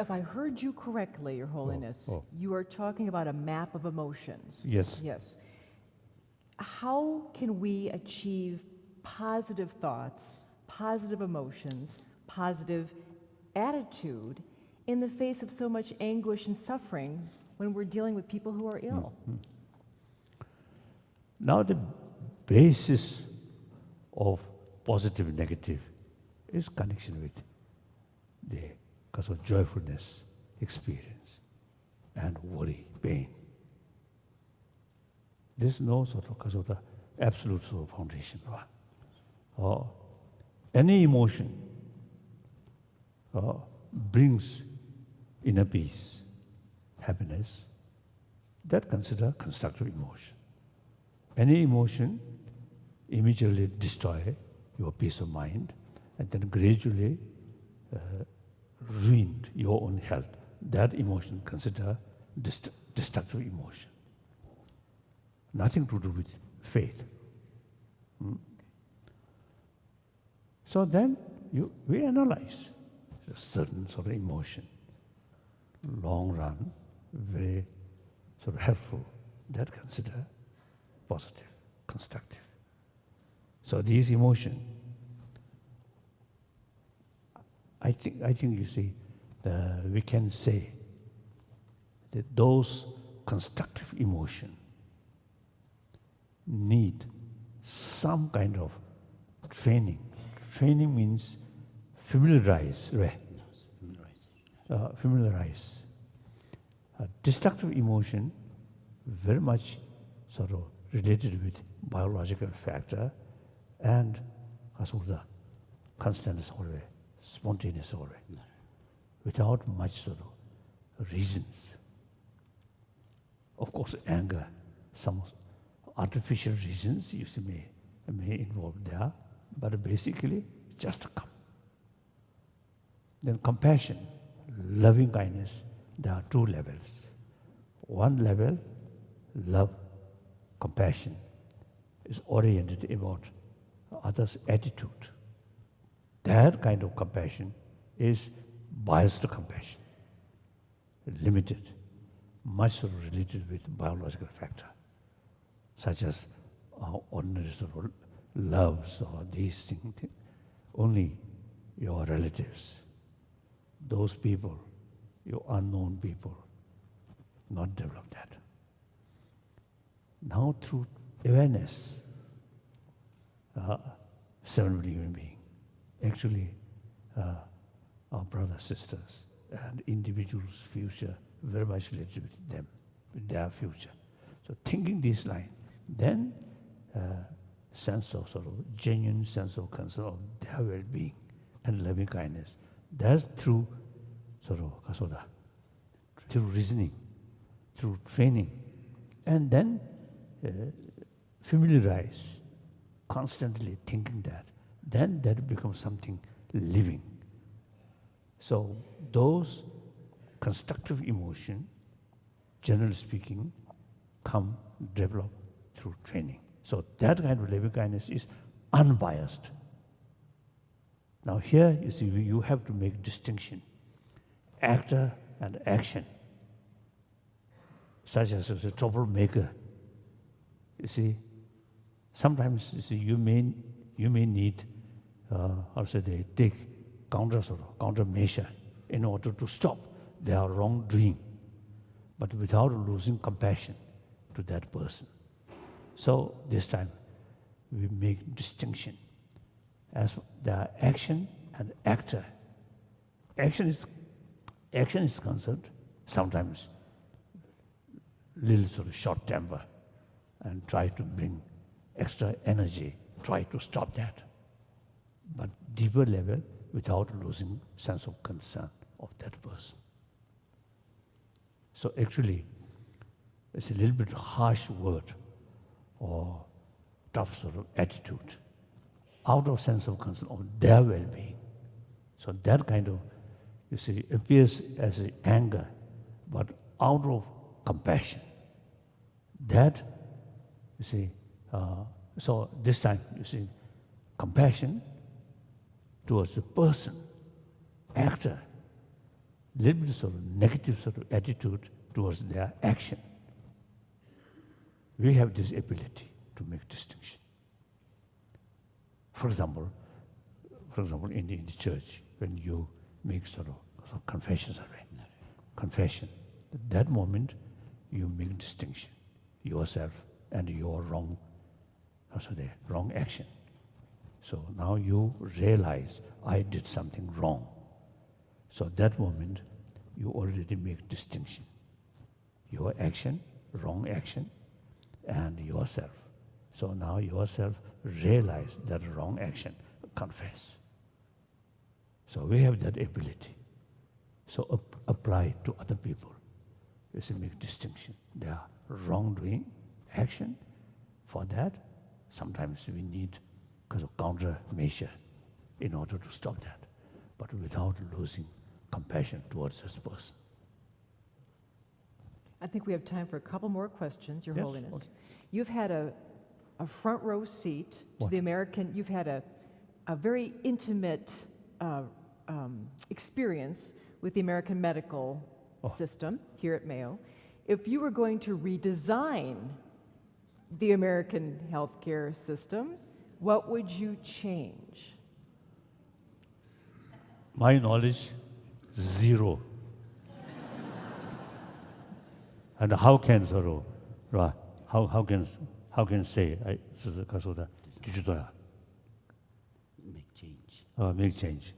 if I heard you correctly, Your Holiness, you are talking about a map of emotions. Yes. Yes. How can we achieve positive thoughts, positive emotions, positive attitude in the face of so much anguish and suffering when we're dealing with people who are ill? Now the basis of positive and negative is connection with the cause of joyfulness, experience, and worry, pain. There's no sort of cause of the absolute sort of foundation. Any emotion brings inner peace, happiness, that consider constructive emotion. Any emotion immediately destroy your peace of mind and then gradually ruined your own health. That emotion consider destructive emotion. Nothing to do with faith. So then we analyze a certain sort of emotion. Long run, very sort of helpful. That consider positive, constructive. So these emotions, I think you see, we can say that those constructive emotions need some kind of training. Training means familiarize, right? Familiarize. Destructive emotion very much sort of related with biological factor and sort of the constant always, spontaneous always, without much sort of reasons. Of course, anger, some artificial reasons you see may involve there, but basically just come. Then compassion, loving kindness, there are two levels. One level, love, compassion, is oriented about others' attitude. That kind of compassion is biased compassion, limited, much sort of related with biological factor, such as ordinary sort of loves or these things. Only your relatives, those people, your unknown people, not develop that. Now through awareness, 7 billion human beings, actually our brothers, sisters, and individuals' future very much related with them, with their future. So thinking this line, then sense of sort of genuine sense of concern of their well-being and loving kindness. That's through sort of through reasoning, through training, and then familiarize, constantly thinking that, then that becomes something living. So those constructive emotions, generally speaking, develop through training. So that kind of loving kindness is unbiased. Now here, you see, you have to make distinction. Actor and action. Such as a troublemaker. You see, sometimes you see you may need they take countermeasure in order to stop their wrongdoing, but without losing compassion to that person. So this time we make distinction as the action and actor. Action is concerned sometimes little sort of short temper and try to bring extra energy, try to stop that. But deeper level without losing sense of concern of that person. So actually, it's a little bit harsh word or tough sort of attitude out of sense of concern of their well-being. So that kind of, you see, appears as anger, but out of compassion. That, you see, so this time, you see, compassion towards the person, actor, little bit sort of negative sort of attitude towards their action. We have this ability to make distinction. For example, in the church, when you make sort of confession, at that moment you make distinction, yourself and your wrong action. So now you realize I did something wrong. So at that moment you already make distinction, your action, wrong action, and yourself. So now yourself realize that wrong action, confess. So we have that ability. So apply to other people. You see, make distinction. They are wrongdoing action. For that, sometimes we need because of countermeasure in order to stop that, but without losing compassion towards this person. I think we have time for a couple more questions, Your Yes, Holiness. okay. You've had a front row seat to What? the American, you've had a very intimate experience with the American medical system here at Mayo. If you were going to redesign the American healthcare system, what would you change? My knowledge, zero. And how can sort of, right? How can say I Make change. make change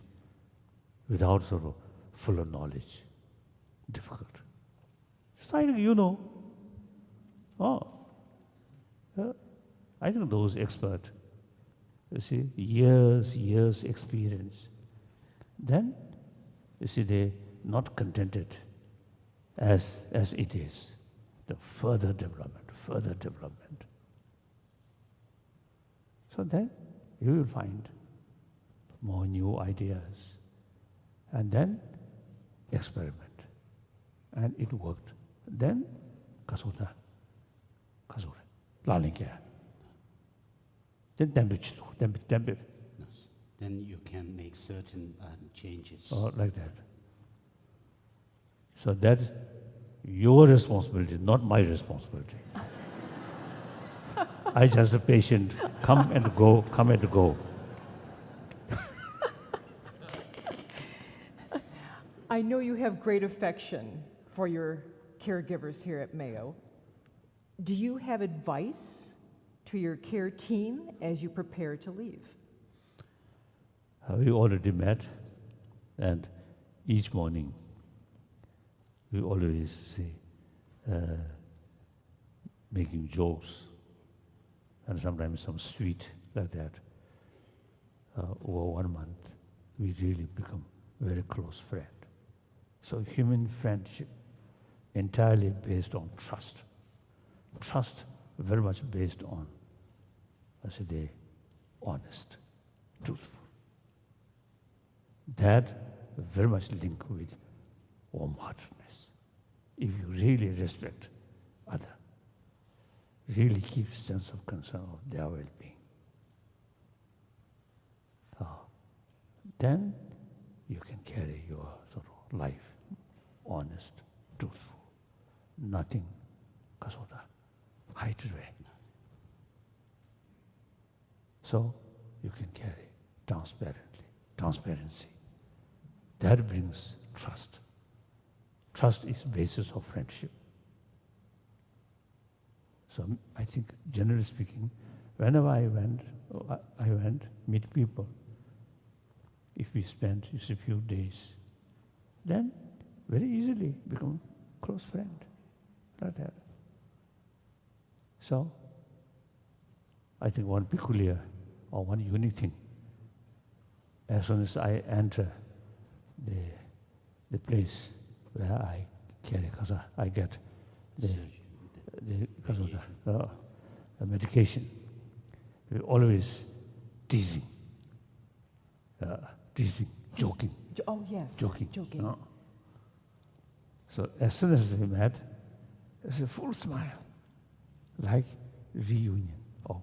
without sort of full of knowledge? Difficult. It's like, I think those experts, you see, years experience. Then, you see, they not contented as it is. The further development. So then you will find more new ideas. And then experiment. And it worked. Then, kasura, lalinke. Then temperature. Yes. Then you can make certain changes. Or like that. So that's your responsibility, not my responsibility. I just a patient, come and go. I know you have great affection for your caregivers here at Mayo. Do you have advice to your care team as you prepare to leave? We already met, and each morning we always see making jokes, and sometimes some sweet like that. Over 1 month, we really become very close friend. So human friendship entirely based on trust. Trust very much based on, honest, truthful. That very much linked with warm-heartedness. If you really respect others, really keep sense of concern of their well-being, then you can carry your sort of life honest, truthful, nothing hide away. So you can carry transparency. That brings trust. Trust is basis of friendship. So I think, generally speaking, whenever I went meet people. If we spend just a few days, then very easily become close friend, like that. So I think one peculiar or one unique thing, as soon as I enter the place where I carry kasa, I get the medication. We always teasing, joking. Oh, yes. Joking. Joking. So as soon as we met, it's a full smile, like reunion of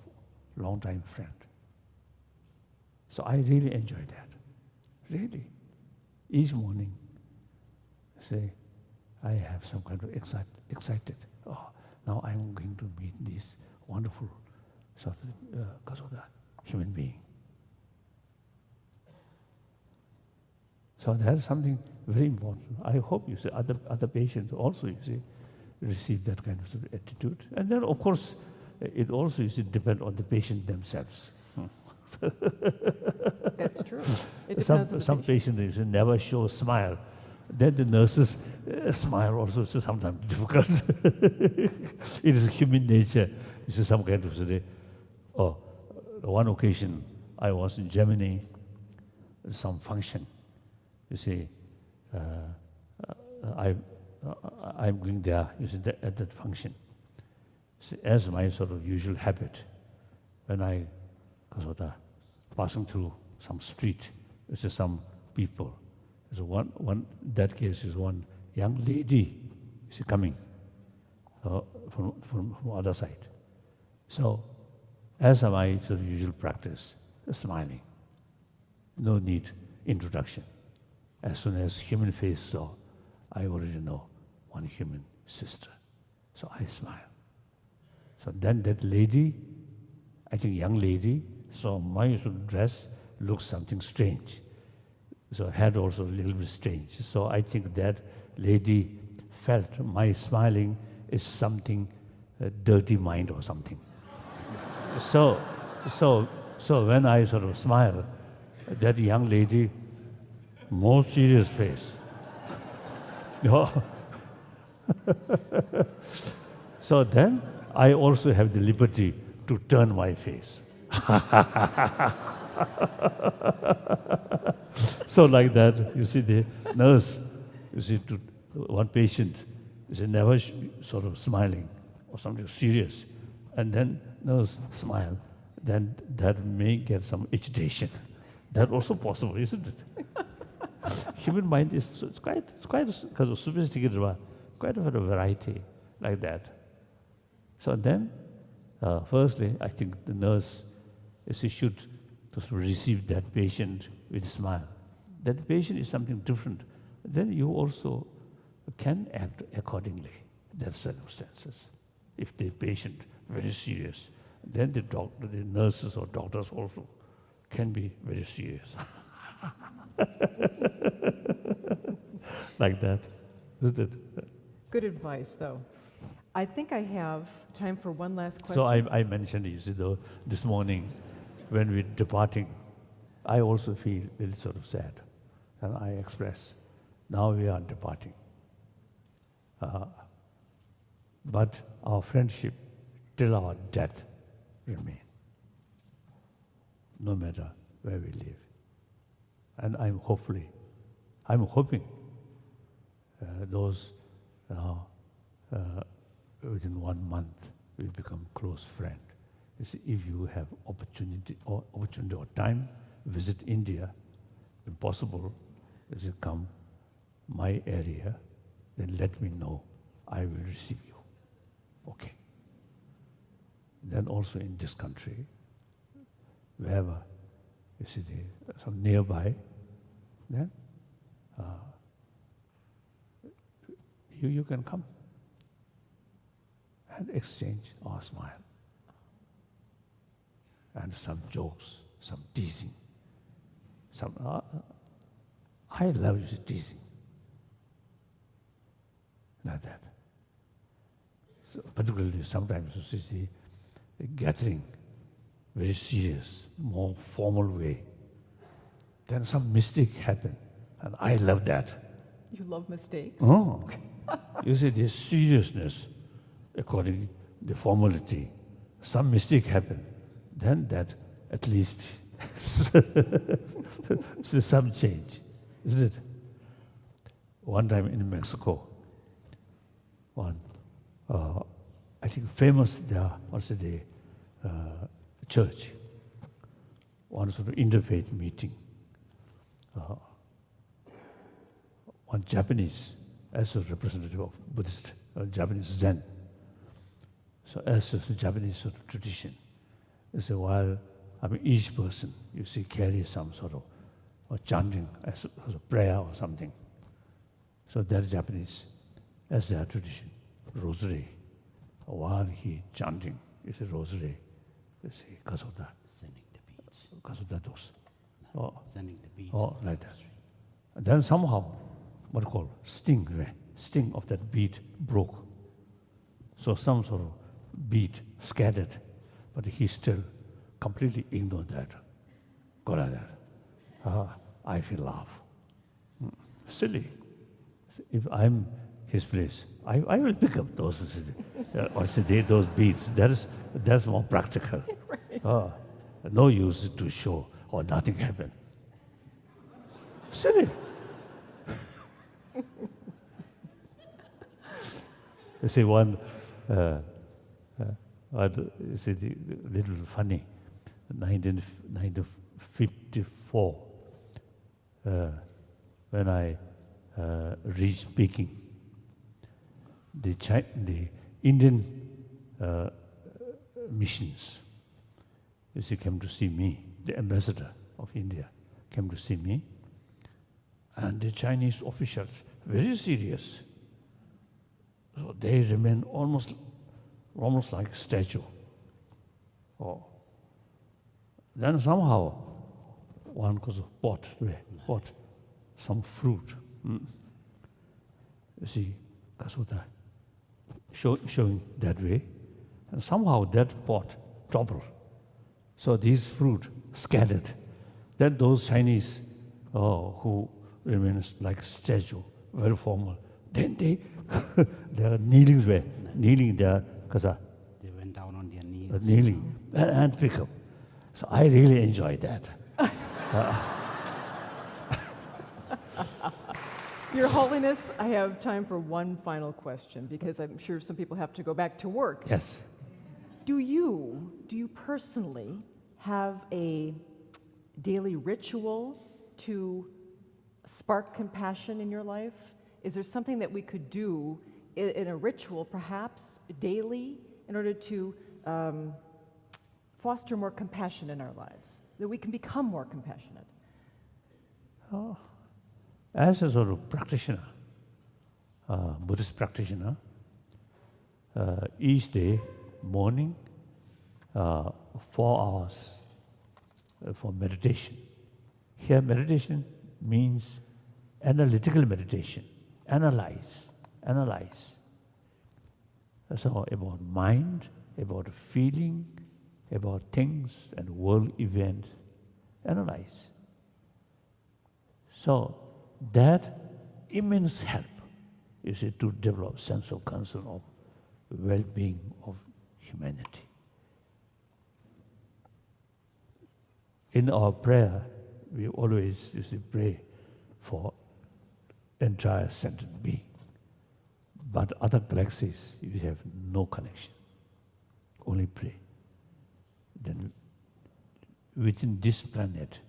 long-time friend. So I really enjoy that, really. Each morning, say, I have some kind of excited. Oh, now I'm going to meet this wonderful sort of Kasoda human being. So that's something very important. I hope you see other patients also, you see, receive that kind of, sort of attitude. And then, of course, it also, you see, depends on the patient themselves. That's true. It depends on the Some patients, you see, never show a smile. Then the nurses smile also, is sometimes difficult. It is human nature. You see, some kind of, say, oh, one occasion I was in Germany, some function. You see, I'm going there, you see, at that function. See, as my sort of usual habit, when I sort of passing through some street, you see some people. So one that case is one young lady, you see, coming from other side. So, as my sort of usual practice, smiling. No need introduction. As soon as human face saw, I already know one human sister. So I smile. So then that lady, I think young lady, saw my sort of dress, looks something strange. So head also a little bit strange. So I think that lady felt my smiling is something dirty mind or something. So when I sort of smile, that young lady, more serious face. So then I also have the liberty to turn my face. So like that, you see the nurse, you see to one patient, is never sort of smiling or something serious, and then nurse smile, then that may get some agitation. That also possible, isn't it? Human mind is quite because of sophisticated, quite a variety like that. So then, firstly, I think the nurse should receive that patient with a smile. That patient is something different. Then you also can act accordingly, their circumstances. If the patient very serious, then the nurses or doctors also can be very serious. Like that, isn't it? Good advice, though. I think I have time for one last question. So I mentioned, you see, though, this morning when we're departing, I also feel a little sort of sad. And I express, now we are departing. But our friendship till our death remain, no matter where we live. And I'm hoping those within 1 month we become close friend. You see, if you have opportunity or time, visit India, if possible, as you come my area, then let me know. I will receive you. Okay. Then also in this country, wherever you see some nearby, then you can come and exchange our smile and some jokes, some teasing. Some I love you teasing like that. So particularly sometimes you see a gathering, very serious, more formal way. Then some mistake happen, and I love that. You love mistakes? Oh, you see the seriousness according to the formality. Some mistake happen, then that at least some change, isn't it? One time in Mexico, I think famous there also the church, one sort of interfaith meeting. One Japanese, as a representative of Buddhist, Japanese Zen. So as a Japanese sort of tradition, so while each person, you see, carries some sort of chanting as a prayer or something. So that's Japanese, as their tradition, rosary. While he chanting, it's a rosary. You see, because of that. Sending the beads. Because of that dose. Oh, Sending the beads. oh, like that. And then somehow, what you call sting of that bead broke. So some sort of bead scattered, but he still completely ignored that. Go like that. I feel love. Silly. If I'm his place, I will pick up those those beads. That's more practical. Right. No use to show or nothing happened. Silly. You see one. You see the little funny. 1954, when I reached Peking, the Indian missions, you see, came to see me. The ambassador of India came to see me, and the Chinese officials very serious. So they remain almost like a statue. Oh. Then somehow one goes pot, some fruit. You see, Kasuta showing that way, and somehow that pot toppled. So these fruit scattered. Then those Chinese who remains like a statue, very formal. Then they are kneeling there, Kasa. They went down on their knees. Kneeling and pick up. So I really enjoyed that. Your Holiness, I have time for one final question because I'm sure some people have to go back to work. Yes. Do you personally have a daily ritual to spark compassion in your life? Is there something that we could do in a ritual, perhaps daily, in order to foster more compassion in our lives, that we can become more compassionate? As a sort of practitioner, Buddhist practitioner, each day, morning, 4 hours for meditation. Here, meditation means analytical meditation. Analyze. So about mind, about feeling, about things and world events. Analyze. So that immense help is to develop sense of concern of well-being of humanity. In our prayer, we always pray for entire sentient being. But other galaxies, you have no connection. Only pray. Then within this planet,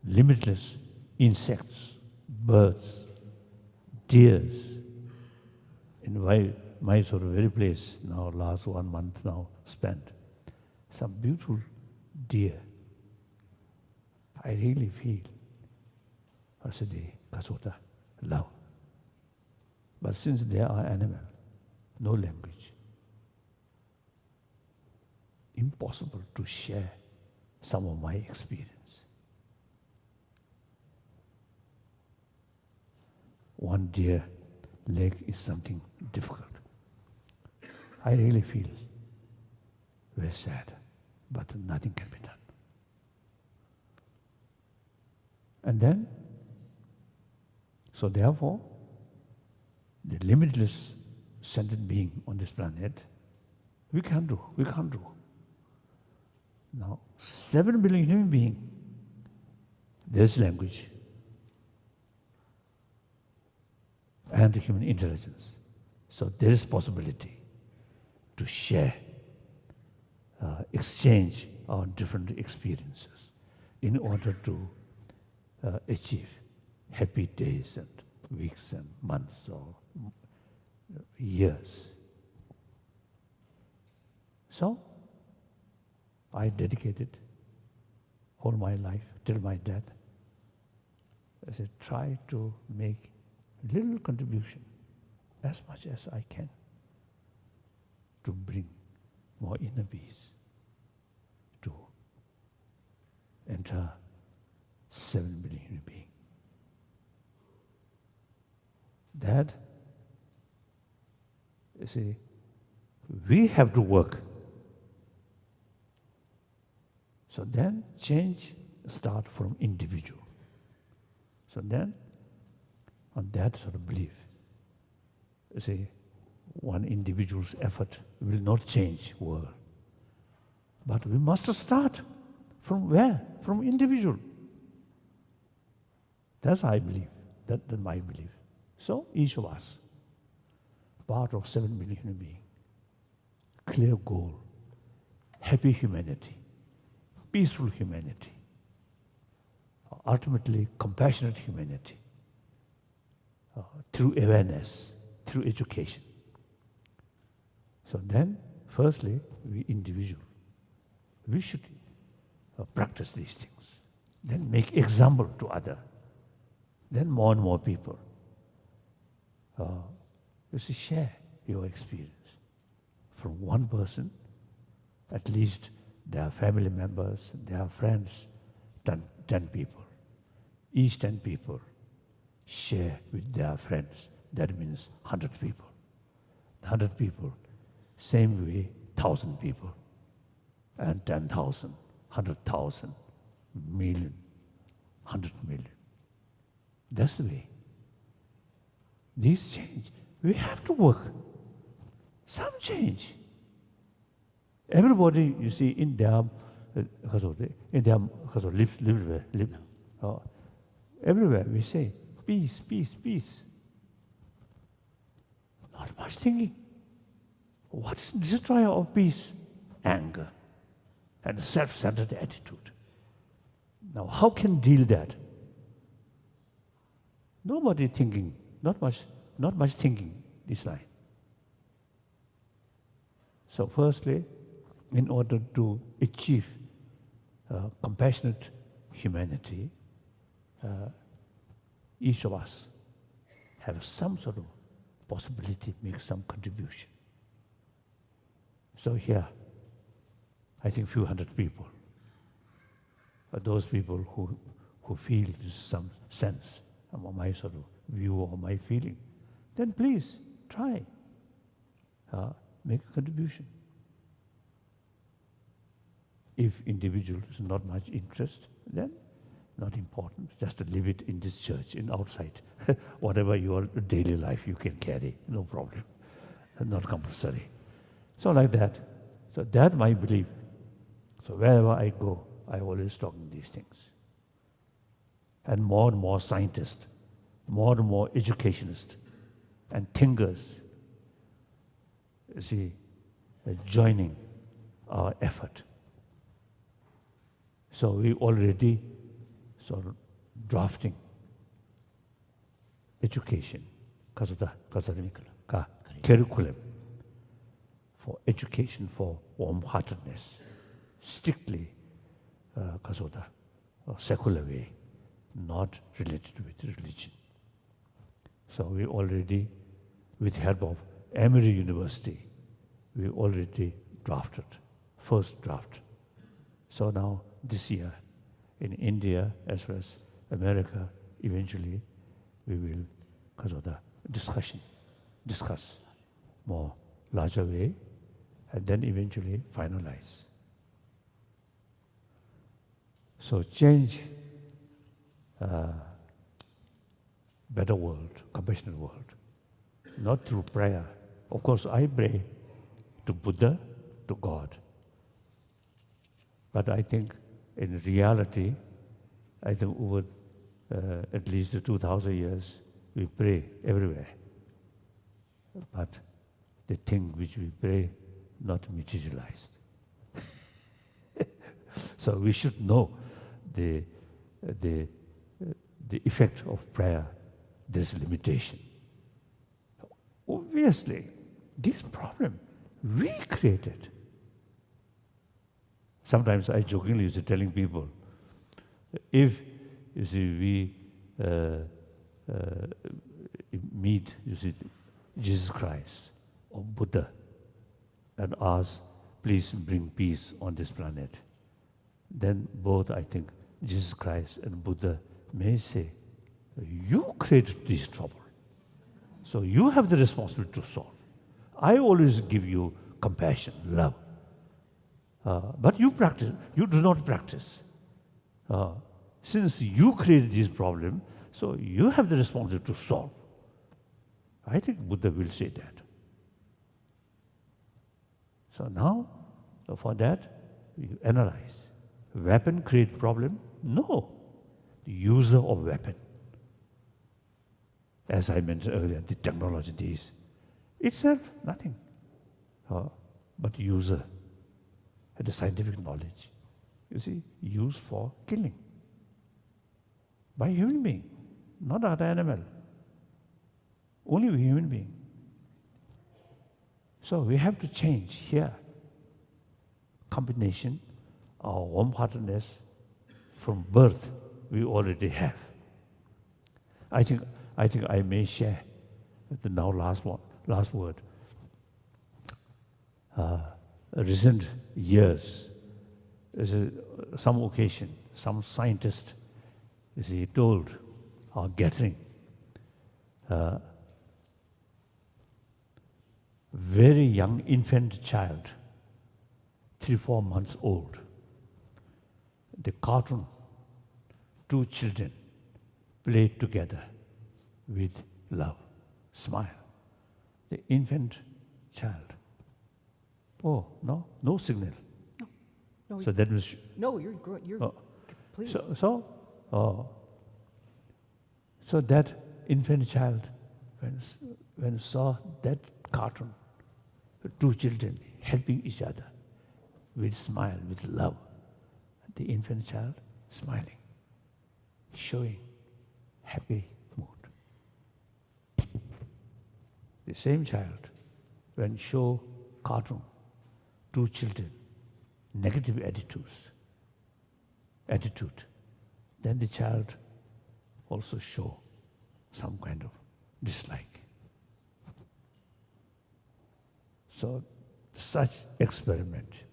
limitless insects, birds, deers. In my sort of very place now, last 1 month now spent, some beautiful deer. I really feel, Kasota, love. But since they are animal, no language, impossible to share some of my experience. One deer leg is something difficult. I really feel very sad, but nothing can be done. And then, so therefore, the limitless sentient being on this planet, we can't do. Now, 7 billion human beings, there's language and human intelligence. So there is possibility to share, exchange our different experiences in order to achieve happy days and weeks and months or years. So, I dedicated all my life till my death I say, try to make little contribution as much as I can to bring more inner peace, to enter 7 billion human beings. That, you see, we have to work. So then change start from individual. So then, on that sort of belief, you see, one individual's effort will not change world. But we must start from where? From individual. That's I believe. That's my belief. So each of us, part of 7 billion human beings, clear goal, happy humanity, peaceful humanity, ultimately compassionate humanity, through awareness, through education. So then, firstly, we individual, we should practice these things. Then make example to other. Then more and more people. You see, share your experience. From one person, at least their family members, their friends, 10 people. Each 10 people share with their friends. That means 100 people. 100 people, same way, 1,000 people. And 10,000, 100,000, million, 100 million. That's the way. This change, we have to work. Some change. Everybody, you see, in their everywhere we say, peace, peace, peace. Not much thinking. What is the destroyer of peace? Anger and a self-centered attitude. Now, how can deal that? Nobody thinking, not much thinking this line. So firstly, in order to achieve compassionate humanity, each of us have some sort of possibility to make some contribution. So here, I think few hundred people, those people who feel some sense of my sort of view or my feeling, then please try, make a contribution. If individual is not much interest, then not important. Just to leave it in this church, in outside. Whatever your daily life you can carry, no problem. Not compulsory. So like that. So that my belief. So wherever I go, I always talk in these things. And more scientists, more and more educationists and thinkers, see, joining our effort. So we already sort of drafting education, curriculum for education for warm-heartedness, strictly secular way, not related with religion. So we already, with the help of Emory University, we already drafted, first draft. So now, this year, in India as well as America, eventually we will, because of the discuss more larger way, and then eventually finalize. So change better world, compassionate world, not through prayer. Of course, I pray to Buddha, to God. But I think in reality, I think over at least 2,000 years, we pray everywhere. But the thing which we pray, not materialized. So we should know the effect of prayer. There's limitation. Obviously, this problem we created. Sometimes I jokingly used to telling people, if you see we meet, you see, Jesus Christ or Buddha and ask, please bring peace on this planet, then both, I think, Jesus Christ and Buddha may say, you created this trouble, so you have the responsibility to solve. I always give you compassion, love. But you do not practice. Since you created this problem, so you have the responsibility to solve. I think Buddha will say that. So now, for that, you analyze. Weapon create problem? No. The user of weapon. As I mentioned earlier, the technology is itself nothing. But user had the scientific knowledge, you see, used for killing by human being, not other animal, only human being. So we have to change here. Combination of warm-heartedness from birth we already have. I think I may share the now last word. Recent years, some occasion, some scientist, you see, told our gathering, very young infant child, 3-4 months old, the cartoon, 2 children played together with love, smile. The infant child. Oh, no signal. No, So that was. no, you're please. So that infant child, when saw that cartoon, the 2 children helping each other with smile, with love, the infant child smiling, showing happy mood. The same child, when show cartoon, 2 children, negative attitude, then the child also show some kind of dislike. So such experiment,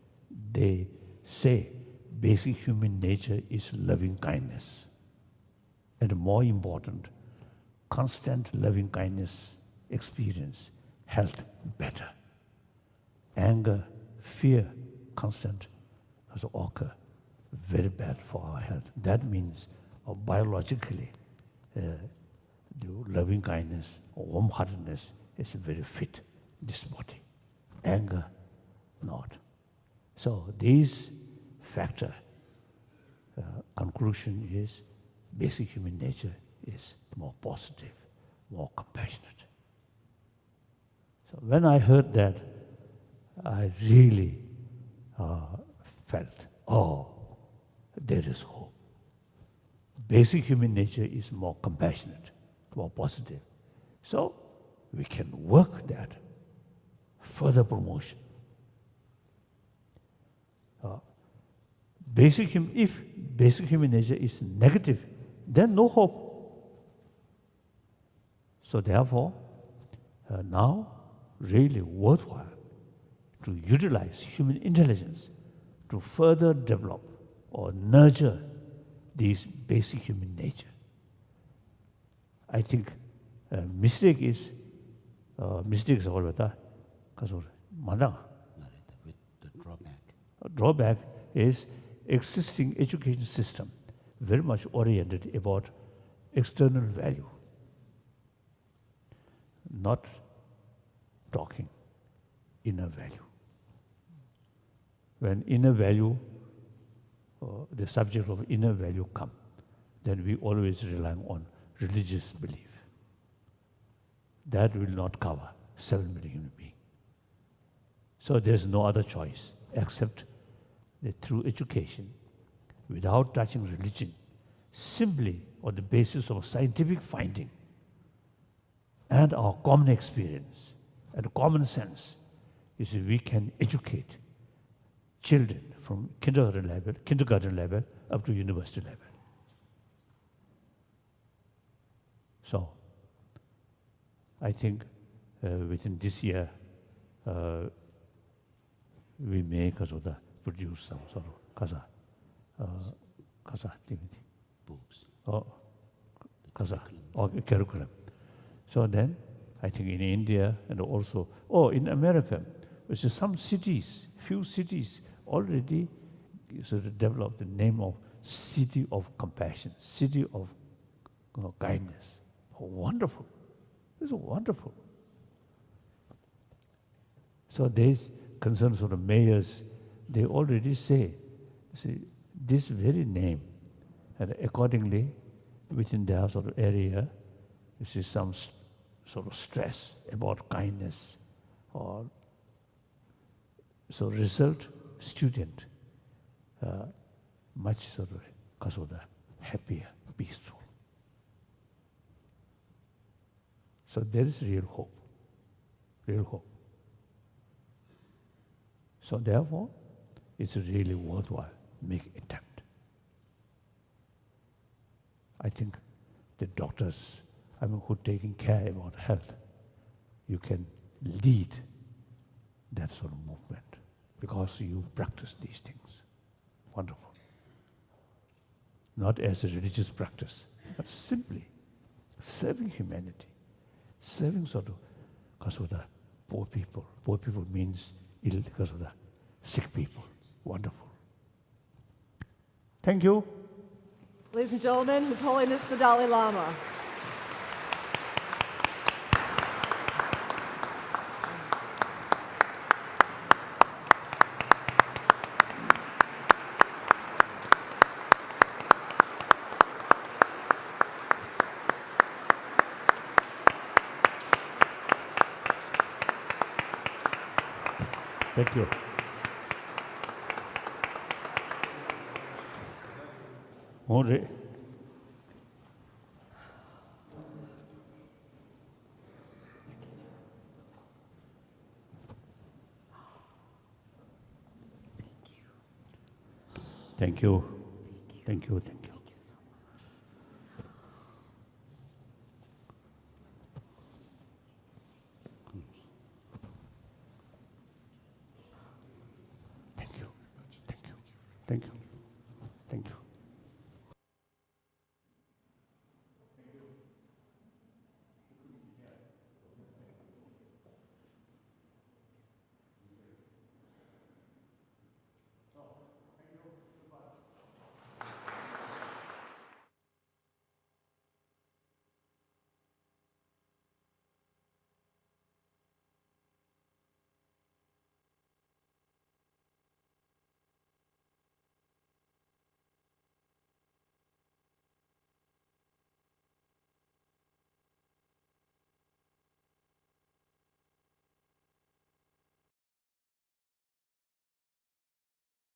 they say basic human nature is loving kindness. And more important, constant loving kindness experience health better. Anger, fear, constant also occur, very bad for our health. That means biologically, the loving kindness or warm-heartedness is very fit, this body. Anger, not. So this factor, conclusion is basic human nature is more positive, more compassionate. So when I heard that, I really felt, there is hope. Basic human nature is more compassionate, more positive. So we can work that, further promotion. If basic human nature is negative, then no hope. So therefore, now really worthwhile to utilize human intelligence to further develop or nurture this basic human nature. I think mistake is all better. With the drawback. Drawback is existing education system very much oriented about external value, not talking inner value. When inner value, the subject of inner value come, then we always rely on religious belief. That will not cover 7 million human beings. So there's no other choice except that through education, without touching religion, simply on the basis of scientific finding and our common experience and common sense, is we can educate children from kindergarten level up to university level. So I think within this year, we may produce some sort of kasa activity. Books. Oh, kasa, or curriculum. So then, I think in India and also, in America, which is some cities, few cities already sort of developed the name of City of Compassion, City of Kindness. Oh, wonderful. This is wonderful. So there's concerns of the mayors, they already say, see, this very name, and accordingly, within their sort of area, you see some sort of stress about kindness, or so result student much sort of happier, peaceful. So there is real hope, real hope. So therefore, it's really worthwhile make attempt. I think the doctors, who are taking care about health, you can lead that sort of movement because you practice these things. Wonderful. Not as a religious practice, but simply serving humanity, serving sort of poor people. Poor people means ill because of the sick people. Wonderful. Thank you. Ladies and gentlemen, His Holiness the Dalai Lama. Thank you. More. Thank you. Thank you. Thank you.